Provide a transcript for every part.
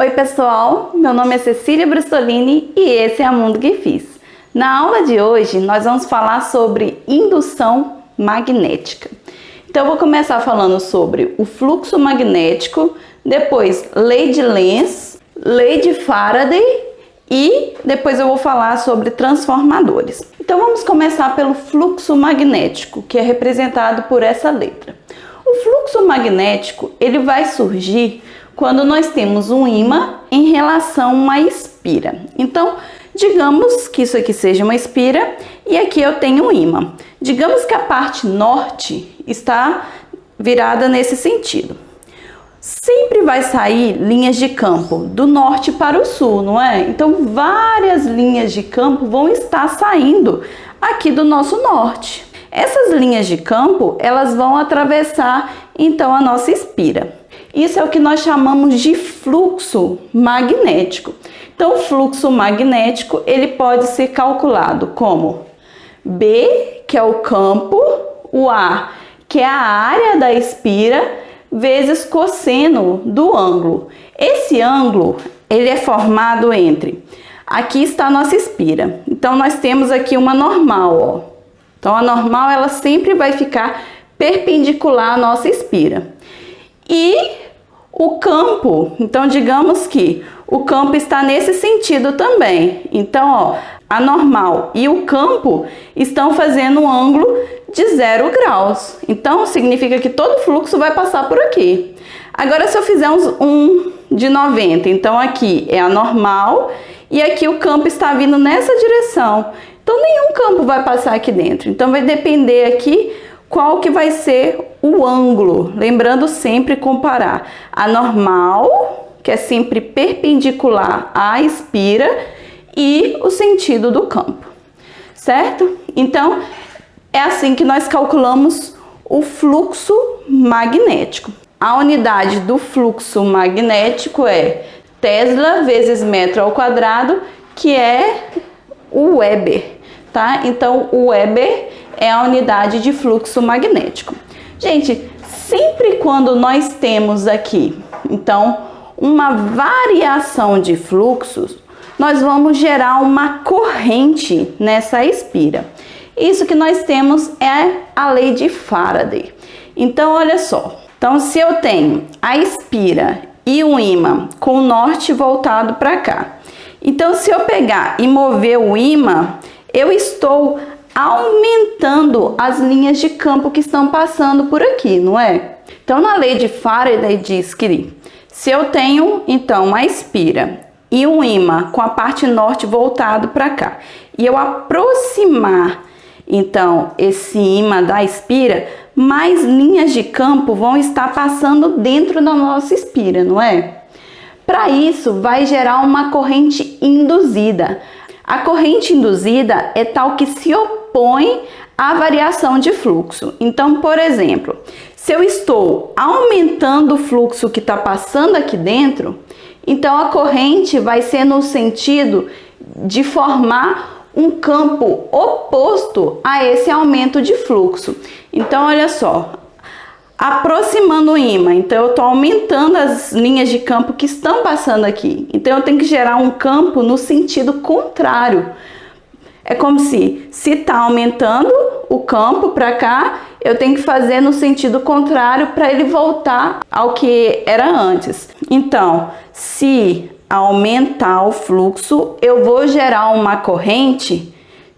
Oi pessoal, meu nome é Cecília Brustolini e esse é a Mundo que Fiz. Na aula de hoje nós vamos falar sobre indução magnética. Então eu vou começar falando sobre o fluxo magnético, depois lei de Lenz, lei de Faraday e depois eu vou falar sobre transformadores. Então vamos começar pelo fluxo magnético, que é representado por essa letra. O fluxo magnético ele vai surgir quando nós temos um ímã em relação a uma espira. Então, digamos que isso aqui seja uma espira e aqui eu tenho um ímã. Digamos que a parte norte está virada nesse sentido. Sempre vai sair linhas de campo do norte para o sul, não é? Então, várias linhas de campo vão estar saindo aqui do nosso norte. Essas linhas de campo, elas vão atravessar, então, a nossa espira. Isso é o que nós chamamos de fluxo magnético. Então, o fluxo magnético, ele pode ser calculado como B, que é o campo, o A, que é a área da espira, vezes cosseno do ângulo. Esse ângulo, ele é formado entre... Aqui está a nossa espira. Então, nós temos aqui uma normal, ó. Então, a normal, ela sempre vai ficar perpendicular à nossa espira. E o campo, então digamos que o campo está nesse sentido também. Então, ó, a normal e o campo estão fazendo um ângulo de 0 graus. Então, significa que todo fluxo vai passar por aqui. Agora, se eu fizer um de 90, então aqui é a normal e aqui o campo está vindo nessa direção. Então, nenhum campo vai passar aqui dentro. Então, vai depender aqui qual que vai ser o ângulo, lembrando sempre comparar a normal, que é sempre perpendicular à espira, e o sentido do campo, certo? Então, é assim que nós calculamos o fluxo magnético. A unidade do fluxo magnético é Tesla vezes metro ao quadrado, que é o Weber, tá? Então, o Weber é a unidade de fluxo magnético. Gente, sempre quando nós temos aqui, então, uma variação de fluxos, nós vamos gerar uma corrente nessa espira. Isso que nós temos é a lei de Faraday. Então, olha só. Então, se eu tenho a espira e um ímã com o norte voltado para cá. Então, se eu pegar e mover o ímã, eu estou aumentando as linhas de campo que estão passando por aqui, não é? Então, na lei de Faraday diz que se eu tenho, então, uma espira e um ímã com a parte norte voltado para cá, e eu aproximar, então, esse ímã da espira, mais linhas de campo vão estar passando dentro da nossa espira, não é? Para isso, vai gerar uma corrente induzida. A corrente induzida é tal que se opõe à variação de fluxo. Então, por exemplo, se eu estou aumentando o fluxo que está passando aqui dentro, então a corrente vai ser no sentido de formar um campo oposto a esse aumento de fluxo. Então, olha só, aproximando o ímã, então eu estou aumentando as linhas de campo que estão passando aqui. Então, eu tenho que gerar um campo no sentido contrário. É como se está aumentando o campo para cá, eu tenho que fazer no sentido contrário para ele voltar ao que era antes. Então, se aumentar o fluxo, eu vou gerar uma corrente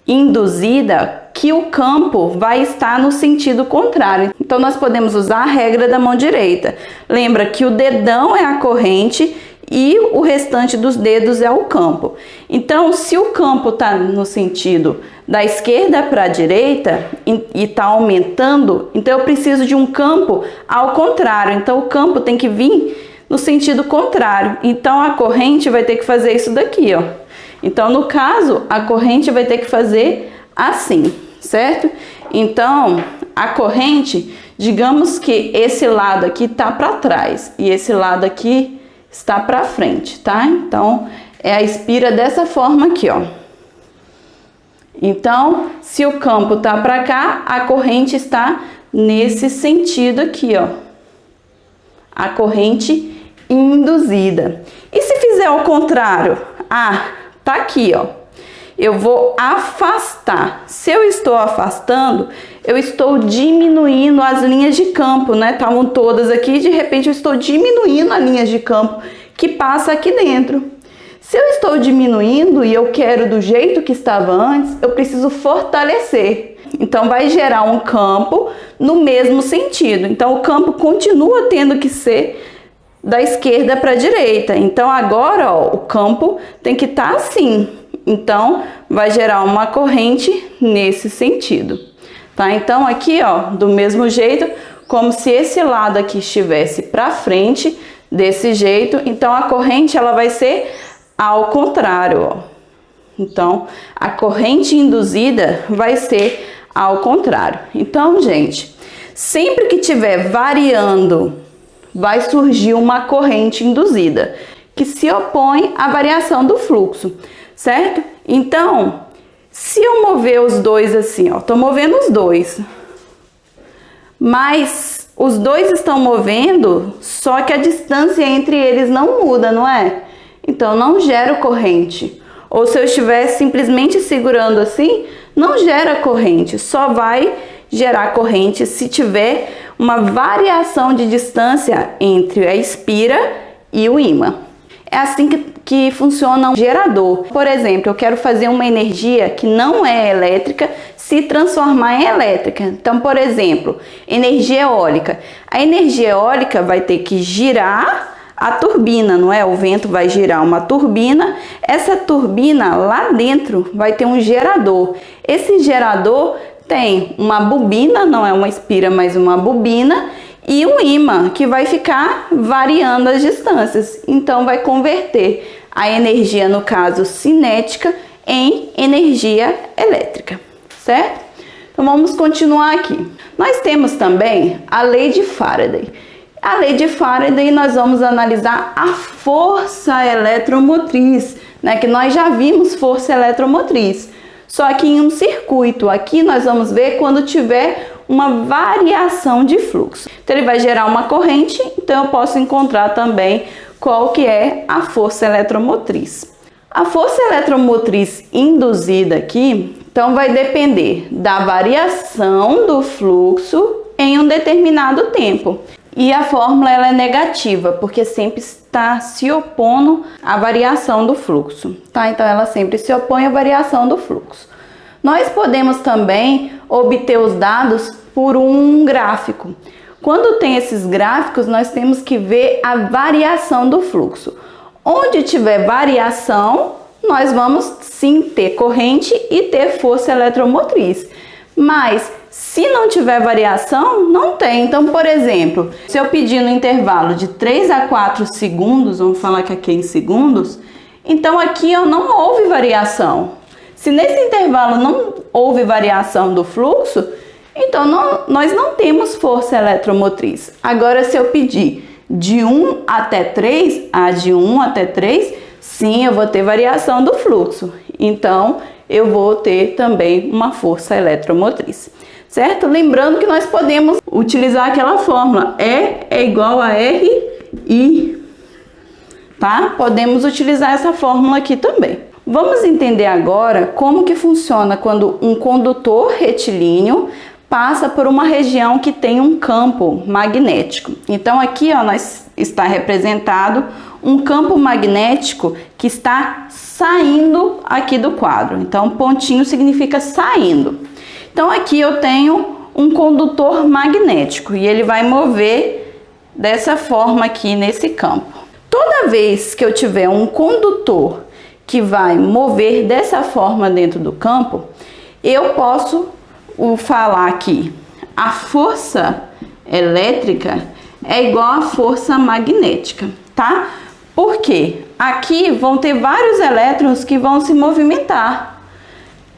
induzida que o campo vai estar no sentido contrário. Então, nós podemos usar a regra da mão direita. Lembra que o dedão é a corrente e o restante dos dedos é o campo. Então, se o campo está no sentido da esquerda para a direita e está aumentando, então eu preciso de um campo ao contrário. Então, o campo tem que vir no sentido contrário. Então, a corrente vai ter que fazer isso daqui, ó. Então, no caso, a corrente vai ter que fazer assim, certo? Então, a corrente, digamos que esse lado aqui está para trás e esse lado aqui está para frente, tá? Então, é a espira dessa forma aqui, ó. Então, se o campo tá para cá, a corrente está nesse sentido aqui, ó. A corrente induzida. E se fizer ao contrário, tá aqui, ó, eu vou afastar. Se eu estou afastando, eu estou diminuindo as linhas de campo, né? Estavam todas aqui, de repente eu estou diminuindo as linhas de campo que passa aqui dentro. Se eu estou diminuindo e eu quero do jeito que estava antes, eu preciso fortalecer. Então vai gerar um campo no mesmo sentido. Então o campo continua tendo que ser da esquerda para a direita. Então agora, ó, o campo tem que estar assim. Então vai gerar uma corrente nesse sentido, tá? Então aqui, ó, do mesmo jeito, como se esse lado aqui estivesse para frente, desse jeito, então a corrente ela vai ser ao contrário, ó. Então a corrente induzida vai ser ao contrário. Então, gente, sempre que tiver variando, vai surgir uma corrente induzida que se opõe à variação do fluxo, certo? Então, se eu mover os dois assim, ó, tô movendo os dois, mas os dois estão movendo, só que a distância entre eles não muda, não é? Então não gera corrente. Ou se eu estiver simplesmente segurando assim, não gera corrente, só vai gerar corrente se tiver uma variação de distância entre a espira e o ímã. É assim que funciona um gerador. Por exemplo, eu quero fazer uma energia que não é elétrica se transformar em elétrica. Então, por exemplo, energia eólica. A energia eólica vai ter que girar a turbina, não é? O vento vai girar uma turbina. Essa turbina lá dentro vai ter um gerador. Esse gerador tem uma bobina, não é uma espira, mas uma bobina, e um ímã que vai ficar variando as distâncias. Então vai converter a energia, no caso cinética, em energia elétrica, certo? Então vamos continuar aqui. Nós temos também a lei de Faraday. A lei de Faraday, nós vamos analisar a força eletromotriz, né? Que nós já vimos força eletromotriz, só que em um circuito. Aqui nós vamos ver quando tiver uma variação de fluxo. Então ele vai gerar uma corrente, então eu posso encontrar também qual que é a força eletromotriz. A força eletromotriz induzida aqui, então vai depender da variação do fluxo em um determinado tempo. E a fórmula ela é negativa, porque sempre está se opondo à variação do fluxo, tá? Então ela sempre se opõe à variação do fluxo. Nós podemos também obter os dados por um gráfico. Quando tem esses gráficos, nós temos que ver a variação do fluxo. Onde tiver variação, nós vamos sim ter corrente e ter força eletromotriz. Mas se não tiver variação, não tem. Então, por exemplo, se eu pedir no intervalo de 3 a 4 segundos, vamos falar que aqui é em segundos, então aqui não houve variação. Se nesse intervalo não houve variação do fluxo, então nós não temos força eletromotriz. Agora, se eu pedir de 1 até 3, de 1 até 3, sim, eu vou ter variação do fluxo. Então, eu vou ter também uma força eletromotriz, certo? Lembrando que nós podemos utilizar aquela fórmula, E é igual a RI, tá? Podemos utilizar essa fórmula aqui também. Vamos entender agora como que funciona quando um condutor retilíneo passa por uma região que tem um campo magnético. Então aqui, ó, está representado um campo magnético que está saindo aqui do quadro. Então pontinho significa saindo. Então aqui eu tenho um condutor magnético e ele vai mover dessa forma aqui nesse campo. Toda vez que eu tiver um condutor que vai mover dessa forma dentro do campo, eu posso falar aqui, a força elétrica é igual à força magnética, tá? Porque aqui vão ter vários elétrons que vão se movimentar.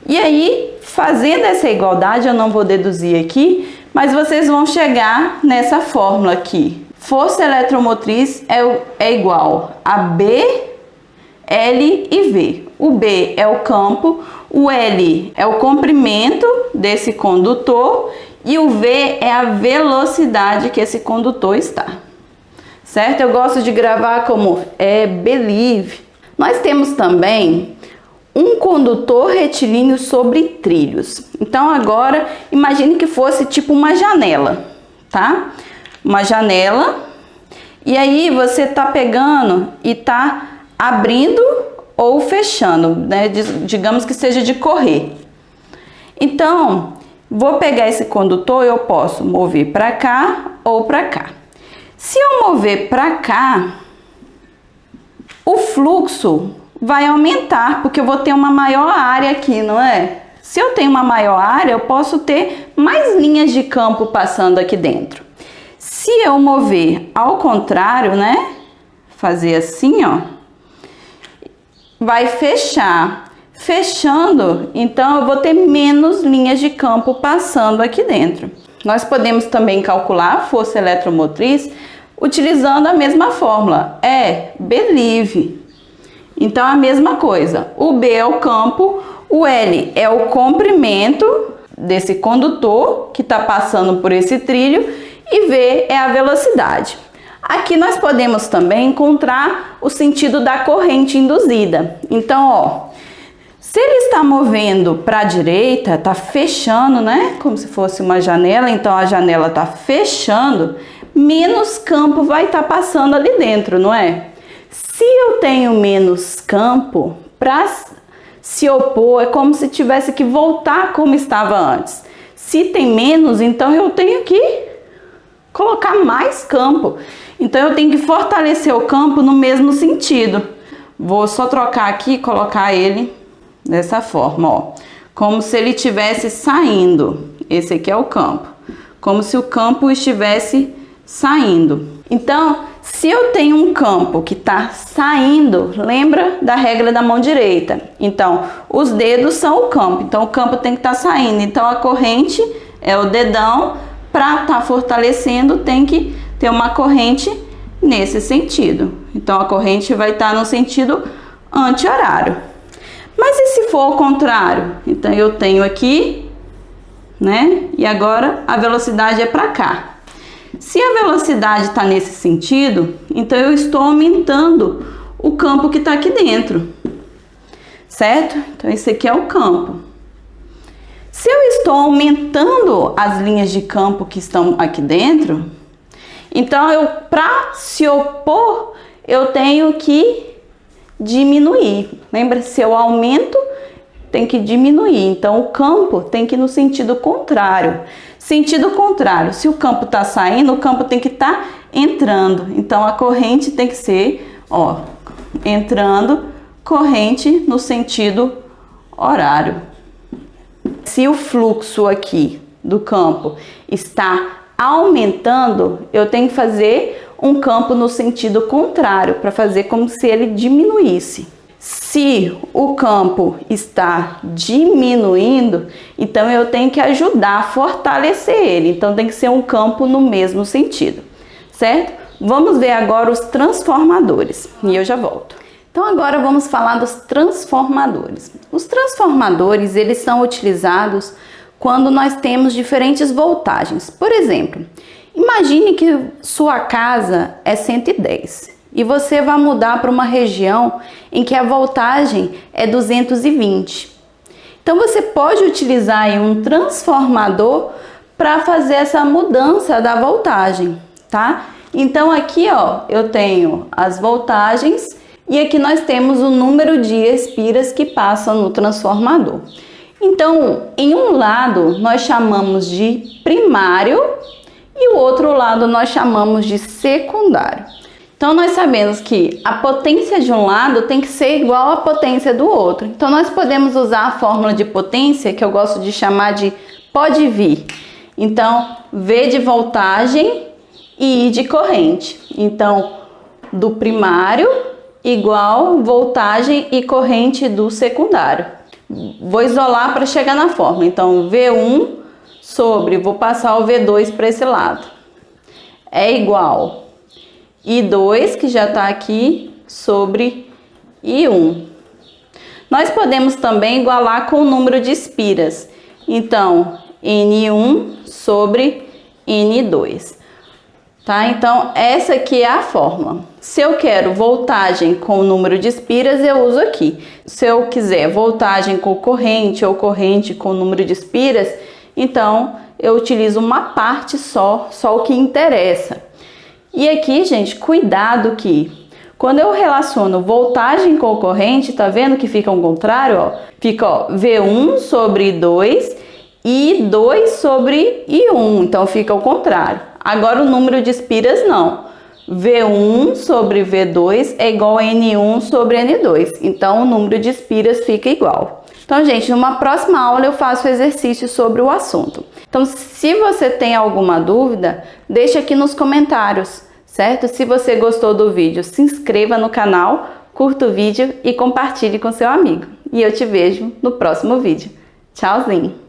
E aí, fazendo essa igualdade, eu não vou deduzir aqui, mas vocês vão chegar nessa fórmula aqui. Força eletromotriz é igual a B, L e V. O B é o campo, o L é o comprimento desse condutor e o V é a velocidade que esse condutor está, certo? Eu gosto de gravar como believe. Nós temos também um condutor retilíneo sobre trilhos. Então agora imagine que fosse tipo uma janela, tá? Uma janela, e aí você tá pegando e tá abrindo ou fechando, né? Digamos que seja de correr. Então, vou pegar esse condutor, eu posso mover para cá ou para cá. Se eu mover para cá, o fluxo vai aumentar, porque eu vou ter uma maior área aqui, não é? Se eu tenho uma maior área, eu posso ter mais linhas de campo passando aqui dentro. Se eu mover ao contrário, né? Fazer assim, ó. Vai fechar. Fechando, então eu vou ter menos linhas de campo passando aqui dentro. Nós podemos também calcular a força eletromotriz utilizando a mesma fórmula. Believe. Então a mesma coisa. O B é o campo, o L é o comprimento desse condutor que está passando por esse trilho e V é a velocidade. Aqui nós podemos também encontrar o sentido da corrente induzida. Então, ó, se ele está movendo para a direita, está fechando, né? Como se fosse uma janela, então a janela está fechando, menos campo vai estar passando ali dentro, não é? Se eu tenho menos campo, para se opor, é como se tivesse que voltar como estava antes. Se tem menos, então eu tenho que colocar mais campo. Então eu tenho que fortalecer o campo no mesmo sentido. Vou só trocar aqui e colocar ele dessa forma, ó. Como se ele estivesse saindo. Esse aqui é o campo. Como se o campo estivesse saindo. Então, se eu tenho um campo que está saindo, lembra da regra da mão direita? Então, os dedos são o campo. Então, o campo tem que estar saindo. Então, a corrente é o dedão. Para estar fortalecendo, tem que ter uma corrente nesse sentido. Então, a corrente vai estar no sentido anti-horário. Mas e se for ao contrário? Então, eu tenho aqui, né? E agora a velocidade é para cá. Se a velocidade está nesse sentido, então eu estou aumentando o campo que está aqui dentro, certo? Então, esse aqui é o campo. Se eu estou aumentando as linhas de campo que estão aqui dentro, então para se opor, eu tenho que diminuir. Lembra? Se eu aumento, tem que diminuir. Então, o campo tem que ir no sentido contrário. Sentido contrário, se o campo está saindo, o campo tem que estar entrando. Então, a corrente tem que ser, ó, entrando, corrente no sentido horário. Se o fluxo aqui do campo está aumentando, eu tenho que fazer um campo no sentido contrário, para fazer como se ele diminuísse. Se o campo está diminuindo, então eu tenho que ajudar a fortalecer ele. Então tem que ser um campo no mesmo sentido, certo? Vamos ver agora os transformadores e eu já volto. Então agora vamos falar dos transformadores. Os transformadores, eles são utilizados quando nós temos diferentes voltagens. Por exemplo, imagine que sua casa é 110 e você vai mudar para uma região em que a voltagem é 220. Então você pode utilizar aí um transformador para fazer essa mudança da voltagem, tá? Então aqui, ó, eu tenho as voltagens e aqui nós temos o número de espiras que passam no transformador. Então, em um lado nós chamamos de primário e o outro lado nós chamamos de secundário. Então, nós sabemos que a potência de um lado tem que ser igual à potência do outro. Então, nós podemos usar a fórmula de potência, que eu gosto de chamar de pode vir. Então, V de voltagem e I de corrente. Então, do primário igual voltagem e corrente do secundário. Vou isolar para chegar na fórmula. Então, V1 sobre, vou passar o V2 para esse lado. É igual I2, que já está aqui, sobre I1. Nós podemos também igualar com o número de espiras. Então, N1 sobre N2. tá? Então, essa aqui é a fórmula. Se eu quero voltagem com o número de espiras, eu uso aqui. Se eu quiser voltagem com corrente ou corrente com o número de espiras, então eu utilizo uma parte só o que interessa. E aqui, gente, cuidado que quando eu relaciono voltagem com corrente, tá vendo que fica ao contrário, ó? Fica, ó, V1 sobre 2 e 2 sobre I1, então fica ao contrário. Agora o número de espiras não. V1 sobre V2 é igual a N1 sobre N2. Então o número de espiras fica igual. Então, gente, numa próxima aula eu faço exercício sobre o assunto. Então, se você tem alguma dúvida, deixa aqui nos comentários, certo? Se você gostou do vídeo, se inscreva no canal, curta o vídeo e compartilhe com seu amigo. E eu te vejo no próximo vídeo. Tchauzinho!